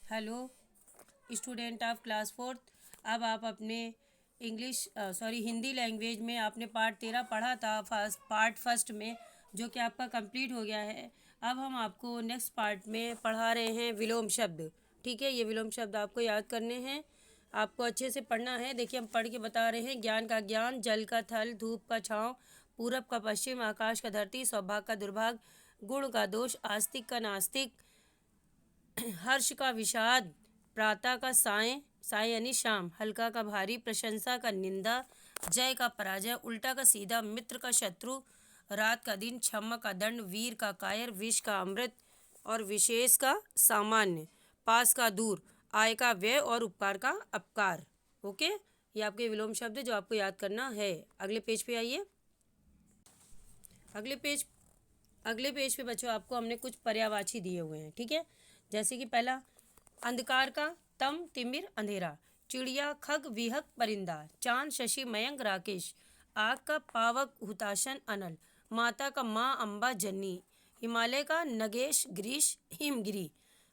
Hello student of class fourth. अब आप अपने हिंदी लैंग्वेज में आपने पार्ट 13 पढ़ा था पार्ट 1 में, जो कि आपका कंप्लीट हो गया है। अब हम आपको नेक्स्ट पार्ट में पढ़ा रहे हैं विलोम शब्द। ठीक है, ये विलोम शब्द आपको याद करने हैं, आपको अच्छे से पढ़ना है। देखिए हम पढ़ के बता रहे हैं। ज्ञान का ज्ञान, जल का थल, धूप का छाँव, पूरब का पश्चिम, आकाश का धरती, सौभाग्य का दुर्भाग्य, गुण का दोष, आस्तिक का नास्तिक, हर्ष का विषाद, प्रातः का साय, साय यानी शाम, हल्का का भारी, प्रशंसा का निंदा, जय का पराजय, उल्टा का सीधा, मित्र का शत्रु, रात का दिन, क्षमा का दंड, वीर का कायर, विष का अमृत और विशेष का सामान्य, पास का दूर, आय का व्यय और उपकार का अपकार। ओके, ये आपके विलोम शब्द है जो आपको याद करना है। अगले पेज पे आइए। अगले पेज अगले पेज पे बच्चों आपको हमने कुछ पर्यायवाची दिए हुए हैं। ठीक है, जैसे कि पहला, अंधकार का तम तिमिर अंधेरा, चिड़िया खग विहक परिंदा, चांद शशि मयंक राकेश, आग का पावक हुताशन अनल, माता का माँ अम्बा जन्नी, हिमालय का नगेश ग्रीश हिमगिरी,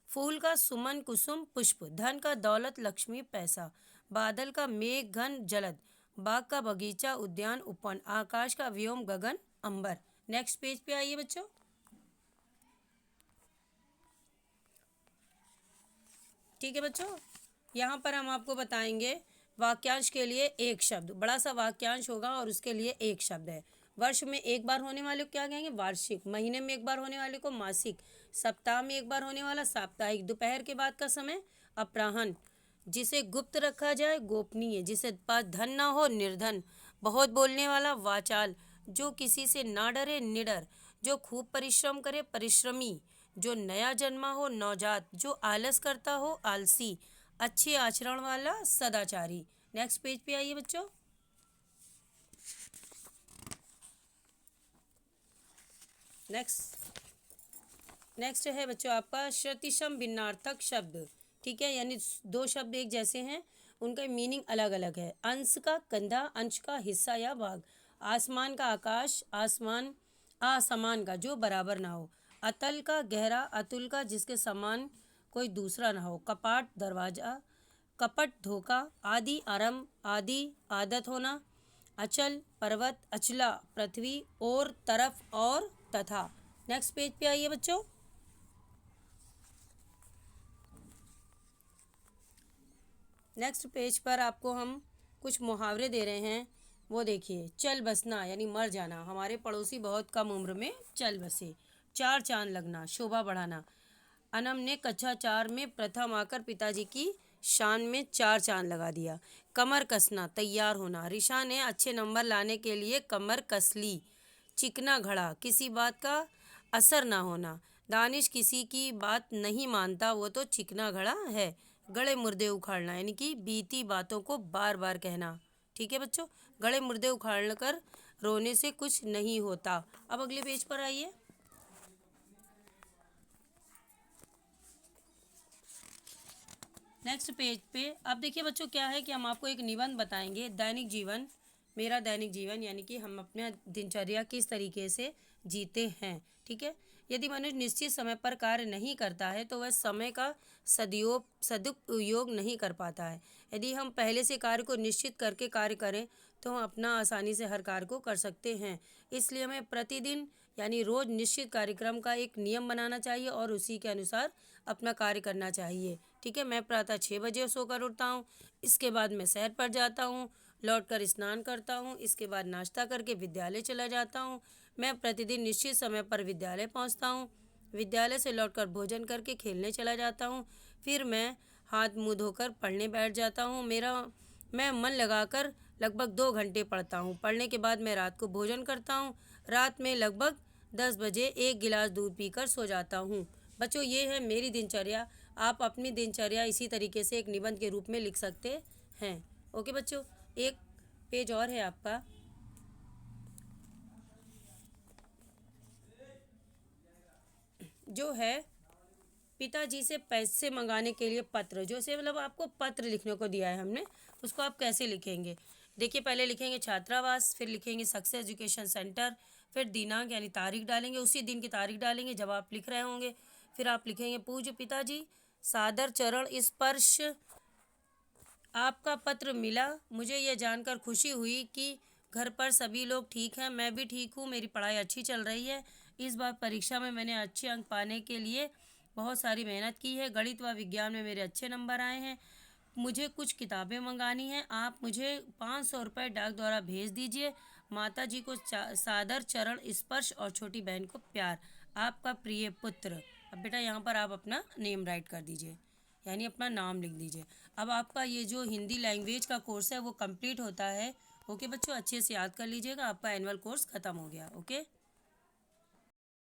फूल का सुमन कुसुम पुष्प, धन का दौलत लक्ष्मी पैसा, बादल का मेघ घन जलद, बाग का बगीचा उद्यान उपवन, आकाश का व्योम गगन अंबर। नेक्स्ट पेज पे आइए बच्चों। ठीक है बच्चों, यहाँ पर हम आपको बताएंगे वाक्यांश के लिए एक शब्द, बड़ा सा वाक्यांश होगा और उसके लिए एक शब्द है। वर्ष में एक बार होने वाले को क्या कहेंगे? वार्षिक। महीने में एक बार होने वाले को मासिक। सप्ताह में एक बार होने वाला साप्ताहिक। दोपहर के बाद का समय अपराह्न। जिसे गुप्त रखा जाए गोपनीय। जिसे पास धन ना हो निर्धन। बहुत बोलने वाला वाचाल। जो किसी से ना डरे निडर। जो खूब परिश्रम करे परिश्रमी। जो नया जन्मा हो नवजात। जो आलस करता हो आलसी। अच्छे आचरण वाला सदाचारी। नेक्स्ट पेज पे आइए बच्चों। नेक्स्ट है बच्चों आपका श्रुतिशम भिन्नार्थक शब्द। ठीक है, यानी दो शब्द एक जैसे हैं, उनका मीनिंग अलग अलग है। अंश का कंधा, अंश का हिस्सा या भाग। आसमान का आकाश, आसमान असमान का जो बराबर ना हो। अतल का गहरा, अतुल का जिसके समान कोई दूसरा ना हो। कपाट दरवाजा, कपट धोखा। आदि आरंभ, आदि आदत होना। अचल पर्वत, अचला पृथ्वी, और तरफ और तथा। नेक्स्ट पेज पे आइए बच्चों। नेक्स्ट पेज पर आपको हम कुछ मुहावरे दे रहे हैं, वो देखिए। चल बसना यानी मर जाना, हमारे पड़ोसी बहुत कम उम्र में चल बसे। चार चांद लगना, शोभा बढ़ाना। अनम ने कक्षा 4 में प्रथम आकर पिताजी की शान में 4 चांद लगा दिया। कमर कसना, तैयार होना। ऋषा ने अच्छे नंबर लाने के लिए कमर कस ली। चिकना घड़ा, किसी बात का असर ना होना। दानिश किसी की बात नहीं मानता, वो तो चिकना घड़ा है। गड़े मुर्दे उखाड़ना यानी कि बीती बातों को बार बार कहना। ठीक है बच्चों, गड़े मुर्दे उखाड़ कर रोने से कुछ नहीं होता। अब अगले पेज पर आइए। नेक्स्ट पेज पे अब देखिए बच्चों, क्या है कि हम आपको एक निबंध बताएंगे। दैनिक जीवन, मेरा दैनिक जीवन, यानी कि हम अपने दिनचर्या किस तरीके से जीते हैं। ठीक है, यदि मनुष्य निश्चित समय पर कार्य नहीं करता है तो वह समय का सदुपयोग नहीं कर पाता है। यदि हम पहले से कार्य को निश्चित करके कार्य करें तो हम अपना आसानी से हर कार्य को कर सकते हैं। इसलिए हमें प्रतिदिन यानी रोज निश्चित कार्यक्रम का एक नियम बनाना चाहिए और उसी के अनुसार अपना कार्य करना चाहिए। ठीक है, मैं प्रातः 6 बजे सोकर उठता हूँ। इसके बाद मैं सैर पर जाता हूँ, लौटकर स्नान करता हूँ। इसके बाद नाश्ता करके विद्यालय चला जाता हूँ। मैं प्रतिदिन निश्चित समय पर विद्यालय पहुँचता हूँ। विद्यालय से लौटकर भोजन करके खेलने चला जाता हूँ। फिर मैं हाथ मुँह धोकर पढ़ने बैठ जाता हूँ। मैं मन लगाकर लगभग 2 घंटे पढ़ता हूँ। पढ़ने के बाद मैं रात को भोजन करता हूँ। रात में लगभग 10 बजे 1 गिलास दूध पीकर सो जाता हूँ। बच्चों, ये है मेरी दिनचर्या। आप अपनी दिनचर्या इसी तरीके से एक निबंध के रूप में लिख सकते हैं। ओके बच्चों, एक पेज और है आपका। जो है पिताजी से पैसे मंगाने के लिए पत्र, जो से मतलब आपको पत्र लिखने को दिया है हमने, उसको आप कैसे लिखेंगे। देखिए, पहले लिखेंगे छात्रावास, फिर लिखेंगे सक्सेस एजुकेशन सेंटर, फिर दिनांक यानी तारीख डालेंगे, उसी दिन की तारीख डालेंगे जब आप लिख रहे होंगे। फिर आप लिखेंगे पूज्य पिताजी सादर चरण स्पर्श। आपका पत्र मिला, मुझे यह जानकर खुशी हुई कि घर पर सभी लोग ठीक हैं, मैं भी ठीक हूँ, मेरी पढ़ाई अच्छी चल रही है। इस बार परीक्षा में मैंने अच्छे अंक पाने के लिए बहुत सारी मेहनत की है। गणित व विज्ञान में मेरे अच्छे नंबर आए हैं। मुझे कुछ किताबें मंगानी हैं, आप मुझे 500 रुपये डाक द्वारा भेज दीजिए। माता जी को सादर चरण स्पर्श और छोटी बहन को प्यार, आपका प्रिय पुत्र। अब बेटा यहाँ पर आप अपना नेम राइट कर दीजिए, यानी अपना नाम लिख दीजिए। अब आपका ये जो हिंदी लैंग्वेज का कोर्स है वो कंप्लीट होता है। ओके बच्चों, अच्छे से याद कर लीजिएगा, आपका एनुअल कोर्स ख़त्म हो गया। ओके।